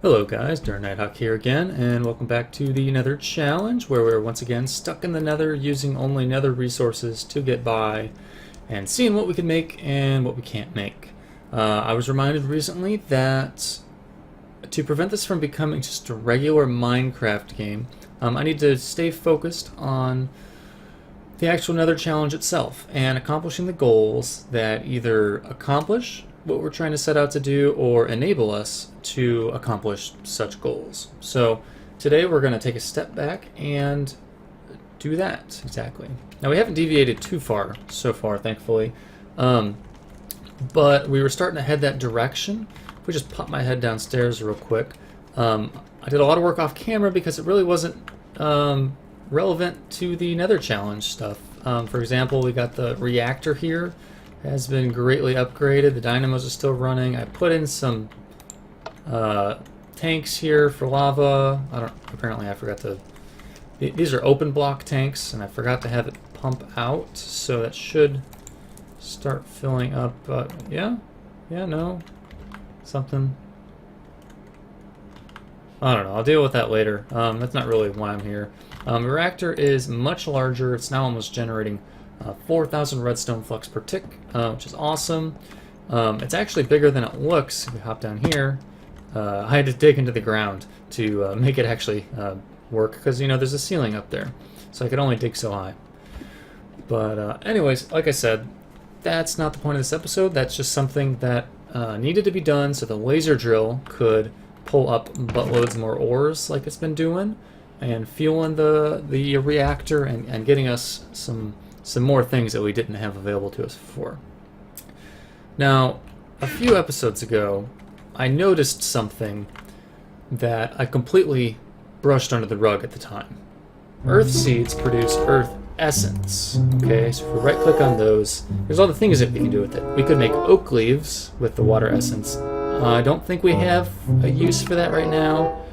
Hello guys, Duran Nighthawk here again, and welcome back to the Nether Challenge, where we're once again stuck in the Nether using only Nether resources to get by, and seeing what we can make and what we can't make. I was reminded recently that to prevent this from becoming just a regular Minecraft game, I need to stay focused on the actual Nether Challenge itself, and accomplishing the goals that either accomplish what we're trying to set out to do or enable us to accomplish such goals. So today we're going to take a step back and do that exactly. Now we haven't deviated too far so far, thankfully, but we were starting to head that direction. If we just pop my head downstairs real quick, I did a lot of work off camera because it really wasn't relevant to the Nether Challenge stuff. For example, we got the reactor here. Has been greatly upgraded. The dynamos are still running. I put in some tanks here for lava. Apparently I forgot to... These are open block tanks, and I forgot to have it pump out, so that should start filling up. No. Something. I don't know. I'll deal with that later. That's not really why I'm here. The reactor is much larger. It's now almost generating 4,000 redstone flux per tick, which is awesome. It's actually bigger than it looks. If we hop down here, I had to dig into the ground to make it actually work, because there's a ceiling up there, so I could only dig so high. But anyways, like I said, that's not the point of this episode. That's just something that needed to be done so the laser drill could pull up buttloads more ores like it's been doing, and fueling the reactor and getting us some more things that we didn't have available to us before. Now, a few episodes ago, I noticed something that I completely brushed under the rug at the time. Earth seeds produce earth essence. Okay, so if we right-click on those, there's all the things that we can do with it. We could make oak leaves with the water essence. I don't think we have a use for that right now.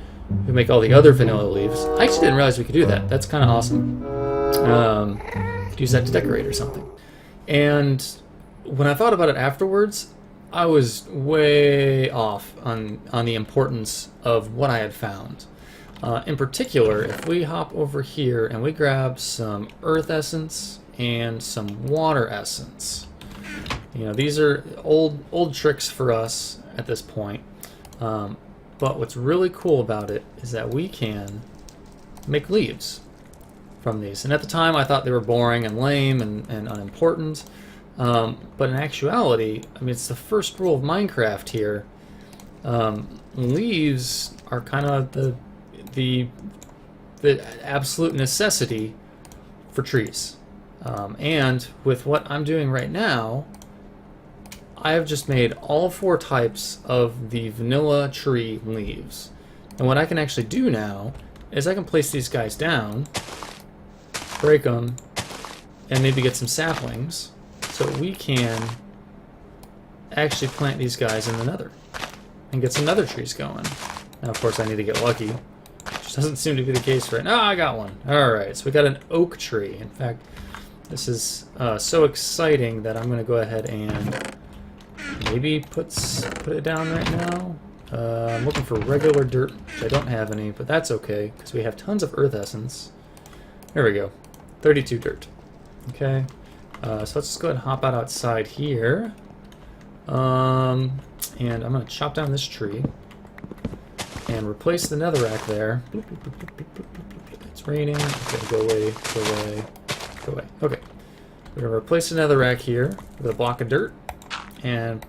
We make all the other vanilla leaves. I actually didn't realize we could do that. That's kind of awesome. Use that to decorate or something. And when I thought about it afterwards, I was way off on the importance of what I had found. In particular, if we hop over here and we grab some earth essence and some water essence, these are old tricks for us at this point. But what's really cool about it is that we can make leaves from these. And at the time I thought they were boring and lame and unimportant, but in actuality, it's the first rule of Minecraft here. Leaves are kind of the absolute necessity for trees, and with what I'm doing right now, I have just made all 4 types of the vanilla tree leaves. And what I can actually do now is I can place these guys down, break them, and maybe get some saplings, so we can actually plant these guys in the Nether and get some Nether trees going. Now, of course, I need to get lucky, which doesn't seem to be the case right now. Oh, I got one. Alright, so we got an oak tree. In fact, this is so exciting that I'm going to go ahead and maybe put it down right now. I'm looking for regular dirt, which I don't have any, but that's okay, because we have tons of earth essence. There we go. 32 dirt. Okay, so let's just go ahead and hop out outside here. And I'm going to chop down this tree and replace the netherrack there. It's raining. Okay, go away, go away, go away. Okay, we're going to replace the netherrack here with a block of dirt. And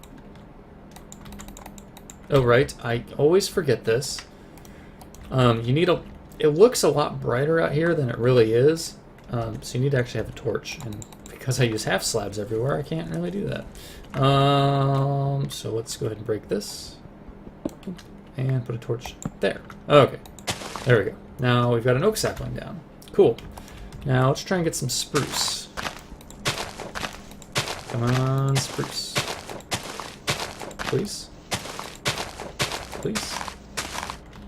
oh right, I always forget this. You need it looks a lot brighter out here than it really is. So you need to actually have a torch, and because I use half slabs everywhere, I can't really do that. So let's go ahead and break this and put a torch there. Okay, there we go. Now we've got an oak sapling down. Cool. Now let's try and get some spruce. Come on, spruce. Please? Please?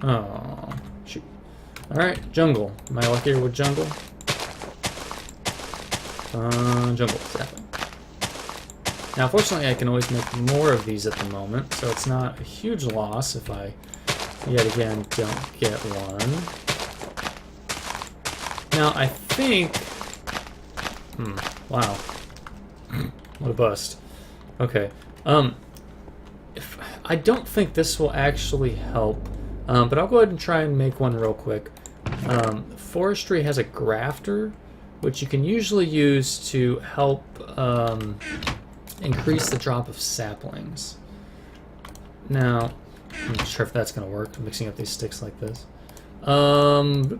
Oh, shoot. Alright, jungle. Am I luckier with jungle? Jungle, sapling. Now, fortunately, I can always make more of these at the moment, so it's not a huge loss if I Yet again, don't get one. Now, I think... wow. What a bust. Okay. I don't think this will actually help, but I'll go ahead and try and make one real quick. Forestry has a grafter, which you can usually use to help increase the drop of saplings. Now, I'm not sure if that's going to work, mixing up these sticks like this. Nope.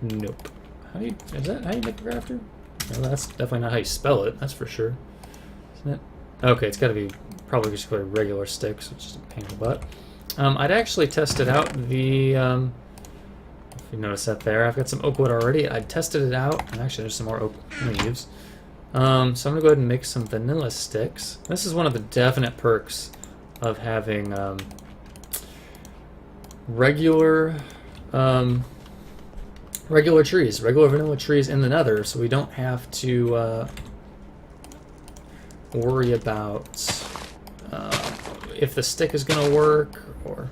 How do you make a grafter? Well, that's definitely not how you spell it, that's for sure. Isn't it? Okay, it's got to be probably just regular sticks, which is a pain in the butt. I'd actually tested out the, if you notice that there, I've got some oak wood already. I tested it out, and actually there's some more oak leaves. So I'm going to go ahead and make some vanilla sticks. This is one of the definite perks of having regular trees, regular vanilla trees in the Nether, so we don't have to worry about if the stick is going to work, or...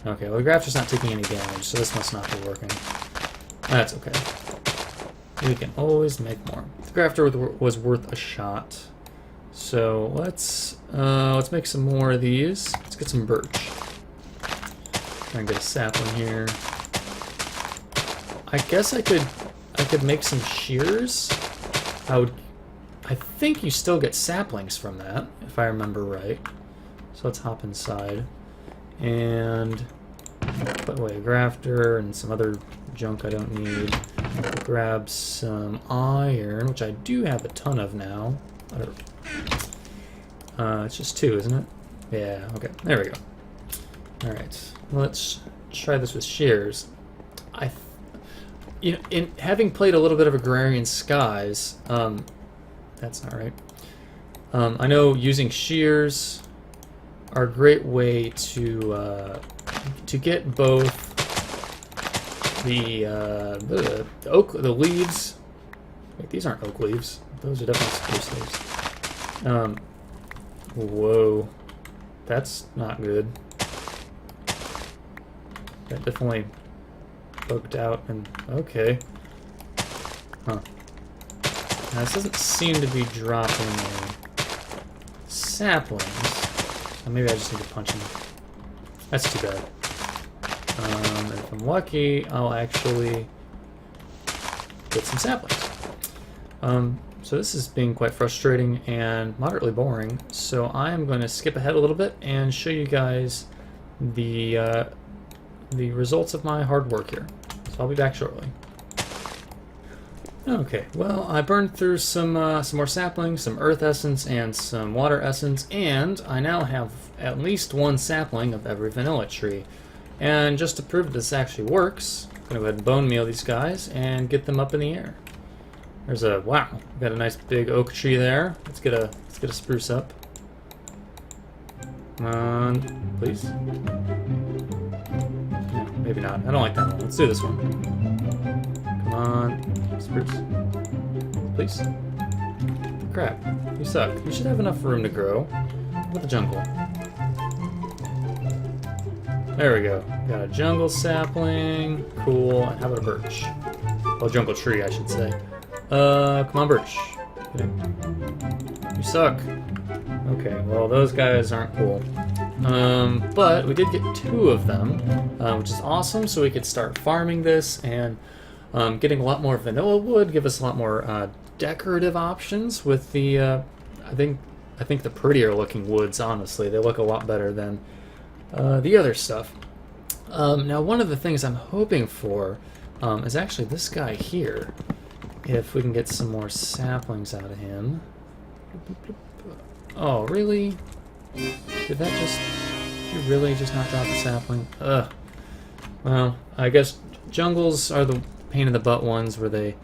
Okay, well, the grafter's not taking any damage, so this must not be working. That's okay. We can always make more. The grafter was worth a shot. So let's make some more of these. Let's get some birch. Try and get a sapling here. I guess I could make some shears. I think you still get saplings from that, if I remember right. So let's hop inside and put away a grafter and some other junk I don't need. Grab some iron, which I do have a ton of now. It's just 2, isn't it? Yeah, okay, there we go. Alright, let's try this with shears. In having played a little bit of Agrarian Skies, that's not right. I know using shears are a great way to get both the leaves. Wait, these aren't oak leaves. Those are definitely spruce leaves. Whoa, that's not good. That definitely bugged out and okay. Huh. Now this doesn't seem to be dropping saplings. So maybe I just need to punch him. That's too bad. And if I'm lucky, I'll actually get some saplings. So this is being quite frustrating and moderately boring. So I am going to skip ahead a little bit and show you guys the results of my hard work here. So I'll be back shortly. Okay, well, I burned through some more saplings, some earth essence, and some water essence, and I now have at least 1 sapling of every vanilla tree. And just to prove this actually works, I'm gonna go ahead and bone meal these guys and get them up in the air. There's a wow, we've got a nice big oak tree there. Let's get a spruce up. Come on, please. No, maybe not. I don't like that one. Let's do this one. Come on, spruce. Please. Crap, you suck. You should have enough room to grow with the jungle. There we go. Got a jungle sapling. Cool. And how about a birch? Well, jungle tree, I should say. Come on, birch. You suck. Okay, well, those guys aren't cool. But we did get 2 of them, which is awesome, so we could start farming this and getting a lot more vanilla wood, give us a lot more decorative options with the, I think the prettier looking woods, honestly. They look a lot better than the other stuff. Now, one of the things I'm hoping for is actually this guy here. If we can get some more saplings out of him. Oh, really? Did you really just not drop a sapling? Ugh. Well, I guess jungles are the pain in the butt ones where they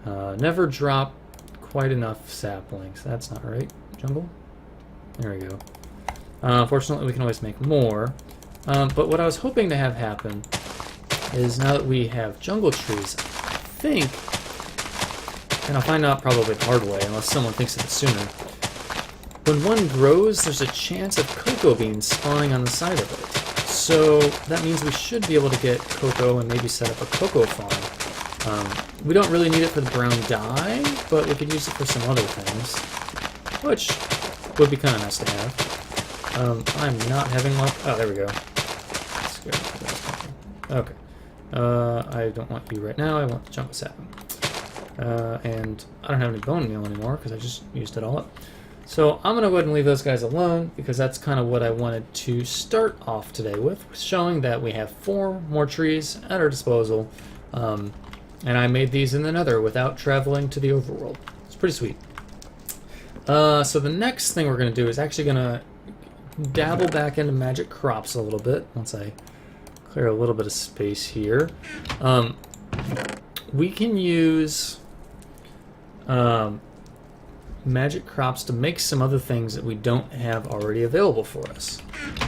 never drop quite enough saplings. That's not right. Jungle? There we go. Fortunately, we can always make more. But what I was hoping to have happen is now that we have jungle trees, I think, and I'll find out probably the hard way unless someone thinks of it sooner, when one grows, there's a chance of cocoa beans spawning on the side of it. So that means we should be able to get cocoa and maybe set up a cocoa farm. We don't really need it for the brown dye, but we could use it for some other things, which would be kind of nice to have. I'm not having luck. Oh, there we go. Let's go. Okay. I don't want you right now. I want the chunk of sap. And I don't have any bone meal anymore because I just used it all up. So I'm going to go ahead and leave those guys alone because that's kind of what I wanted to start off today with, showing that we have 4 more trees at our disposal. And I made these in the Nether without traveling to the overworld. It's pretty sweet. So the next thing we're going to do is actually going to dabble back into magic crops a little bit once I clear a little bit of space here. We can use magic crops to make some other things that we don't have already available for us,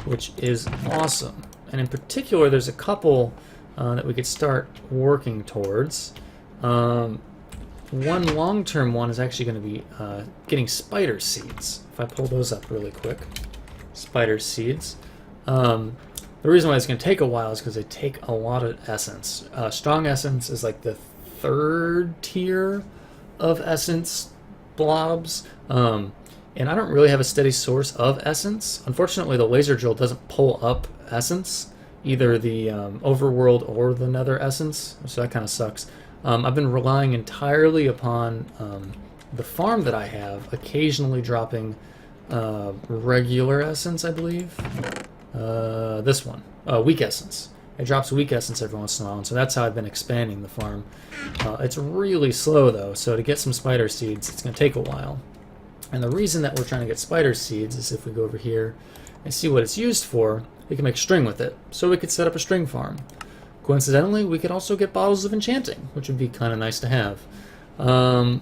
which is awesome. And in particular, there's a couple that we could start working towards. One long-term one is actually going to be getting spider seeds. If I pull those up really quick. Spider seeds. The reason why it's going to take a while is because they take a lot of essence. Strong essence is like the 3rd tier of essence blobs. And I don't really have a steady source of essence. Unfortunately, the laser drill doesn't pull up essence, either the overworld or the nether essence, so that kind of sucks. I've been relying entirely upon the farm that I have, occasionally dropping regular essence, I believe. This one, weak essence. It drops weak essence every once in a while, and so that's how I've been expanding the farm. It's really slow though, so to get some spider seeds, it's going to take a while. And the reason that we're trying to get spider seeds is if we go over here and see what it's used for, we can make string with it. So we could set up a string farm. Coincidentally, we could also get bottles of enchanting, which would be kind of nice to have. But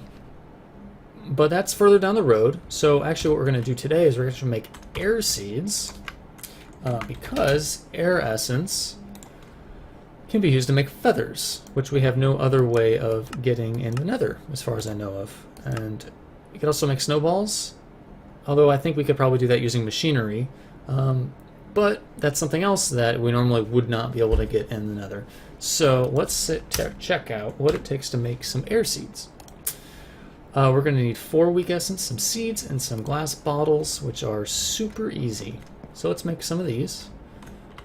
that's further down the road. So actually what we're going to do today is we're going to make air seeds, because air essence can be used to make feathers, which we have no other way of getting in the nether, as far as I know of. And we could also make snowballs, although I think we could probably do that using machinery. But that's something else that we normally would not be able to get in the nether. So let's check out what it takes to make some air seeds. We're going to need 4 weak essence, some seeds, and some glass bottles, which are super easy. So let's make some of these.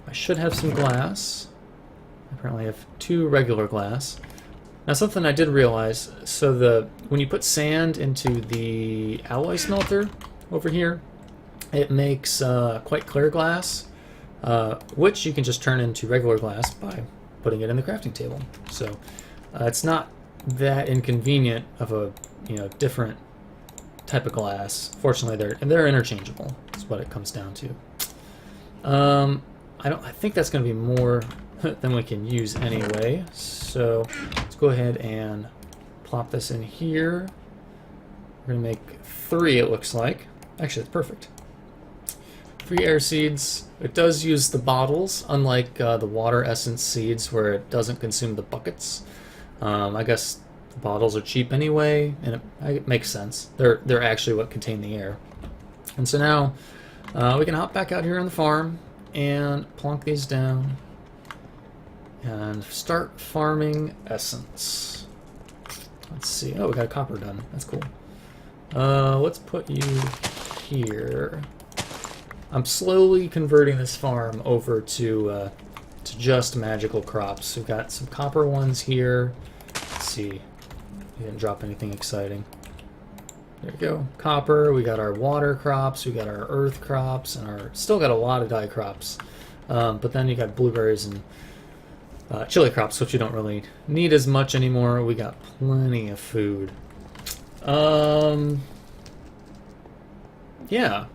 I should have some glass. Apparently I have 2 regular glass. Now something I did realize, so when you put sand into the alloy smelter over here, it makes quite clear glass, which you can just turn into regular glass by putting it in the crafting table. So it's not that inconvenient of a different type of glass. Fortunately, they're interchangeable. That's what it comes down to. I think that's going to be more than we can use anyway. So let's go ahead and plop this in here. We're going to make 3. It looks like. Actually, it's perfect. 3 air seeds. It does use the bottles, unlike the water essence seeds where it doesn't consume the buckets. I guess the bottles are cheap anyway, and it makes sense. They're actually what contain the air. And so now we can hop back out here on the farm and plonk these down and start farming essence. Let's see. Oh, we got a copper done. That's cool. Let's put you here. I'm slowly converting this farm over to just magical crops. We've got some copper ones here. Let's see. We didn't drop anything exciting. There we go. Copper. We got our water crops. We got our earth crops, and still got a lot of dye crops. But then you got blueberries and chili crops, which you don't really need as much anymore. We got plenty of food. Yeah.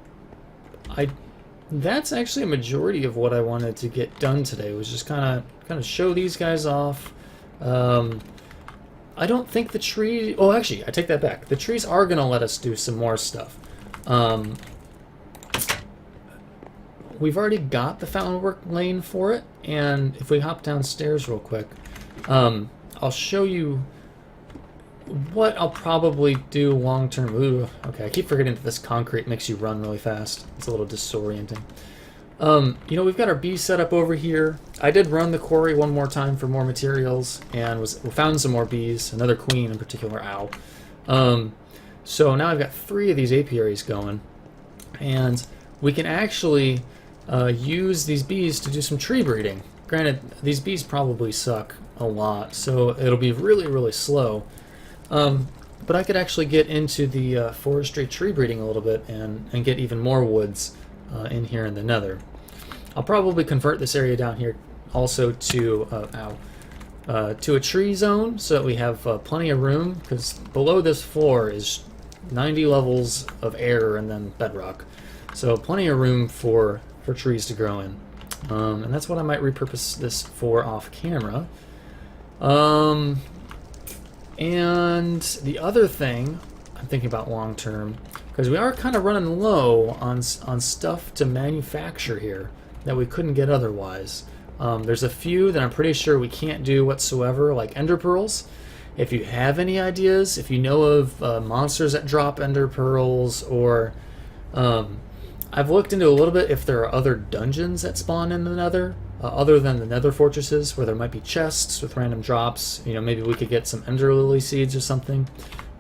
That's actually a majority of what I wanted to get done today, was just kind of show these guys off. I don't think the tree... Oh, actually, I take that back. The trees are going to let us do some more stuff. We've already got the fountain work lane for it, and if we hop downstairs real quick, I'll show you what I'll probably do long term. Ooh, okay, I keep forgetting that this concrete makes you run really fast. It's a little disorienting. You know, we've got our bees set up over here. I did run the quarry one more time for more materials and found some more bees, another queen in particular, ow. So now I've got 3 of these apiaries going, and we can actually use these bees to do some tree breeding. Granted, these bees probably suck a lot, so it'll be really, really slow. But I could actually get into the forestry tree breeding a little bit and get even more woods in here in the Nether. I'll probably convert this area down here also to a tree zone so that we have plenty of room, because below this floor is 90 levels of air and then bedrock. So plenty of room for trees to grow in. And that's what I might repurpose this for off camera. And the other thing I'm thinking about long term, because we are kind of running low on stuff to manufacture here that we couldn't get otherwise. There's a few that I'm pretty sure we can't do whatsoever, like ender pearls. If you have any ideas, if you know of monsters that drop ender pearls, or I've looked into a little bit if there are other dungeons that spawn in the Nether, other than the Nether fortresses, where there might be chests with random drops. You know, maybe we could get some ender lily seeds or something.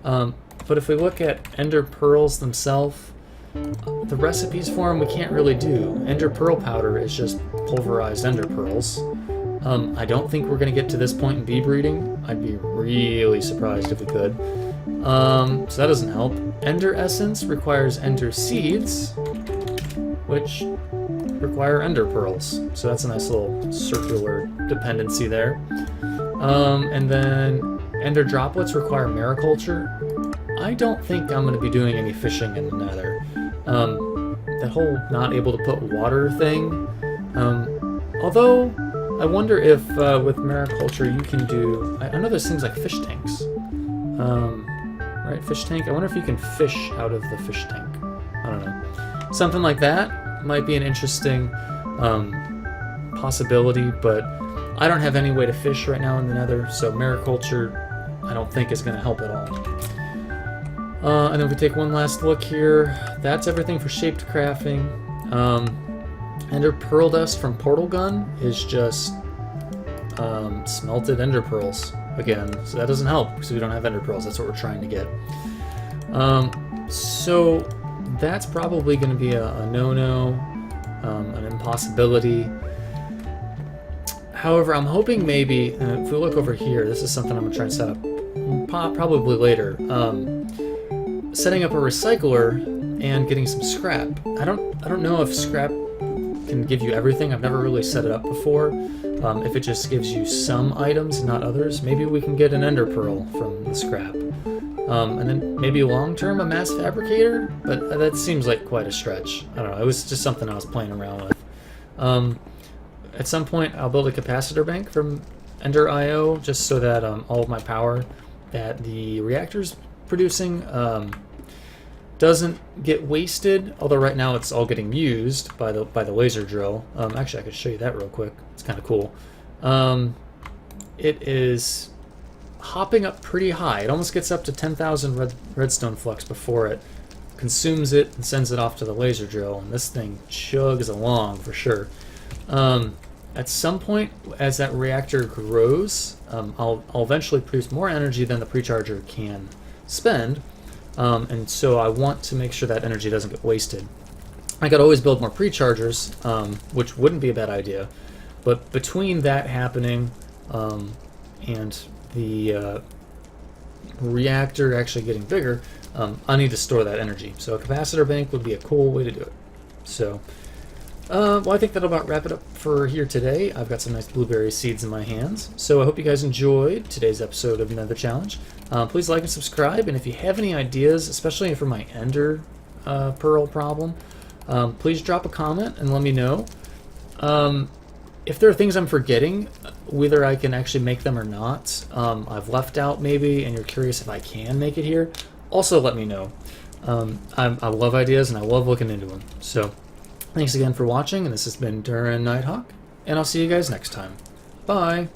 But if we look at ender pearls themselves, the recipes for them we can't really do. Ender pearl powder is just pulverized ender pearls. I don't think we're going to get to this point in bee breeding. I'd be really surprised if we could. So that doesn't help. Ender essence requires ender seeds, which require ender pearls. So that's a nice little circular dependency there. And then ender droplets require mariculture. I don't think I'm going to be doing any fishing in the Nether. That whole not able to put water thing. Although, I wonder if with mariculture you can do... I know there's things like fish tanks. Right, fish tank? I wonder if you can fish out of the fish tank. I don't know. Something like that might be an interesting possibility, but I don't have any way to fish right now in the Nether, so mariculture I don't think is going to help at all. And then we take one last look here. That's everything for shaped crafting. Ender pearl dust from portal gun is just smelted ender pearls again, so that doesn't help because we don't have ender pearls. That's what we're trying to get. So that's probably going to be a no-no, an impossibility. However, I'm hoping maybe, if we look over here, this is something I'm going to try and set up probably later. Setting up a recycler and getting some scrap. I don't know if scrap can give you everything. I've never really set it up before. If it just gives you some items, not others, maybe we can get an ender pearl from the scrap. And then maybe long-term a mass fabricator, but that seems like quite a stretch. I don't know, it was just something I was playing around with. At some point I'll build a capacitor bank from Ender IO just so that all of my power that the reactor's producing doesn't get wasted, although right now it's all getting used by the laser drill. Actually, I could show you that real quick. It's kind of cool. It is hopping up pretty high. It almost gets up to 10,000 redstone flux before it consumes it and sends it off to the laser drill, and this thing chugs along for sure. At some point, as that reactor grows, I'll eventually produce more energy than the precharger can spend, and so I want to make sure that energy doesn't get wasted. I could always build more prechargers, which wouldn't be a bad idea, but between that happening and the reactor actually getting bigger, I need to store that energy. So a capacitor bank would be a cool way to do it. So, well, I think that'll about wrap it up for here today. I've got some nice blueberry seeds in my hands. So I hope you guys enjoyed today's episode of Nether Challenge. Please like and subscribe, and if you have any ideas, especially for my ender pearl problem, please drop a comment and let me know. If there are things I'm forgetting, whether I can actually make them or not, I've left out maybe, and you're curious if I can make it here, also let me know. I love ideas and I love looking into them. So thanks again for watching, and this has been Duran Nighthawk, and I'll see you guys next time. Bye!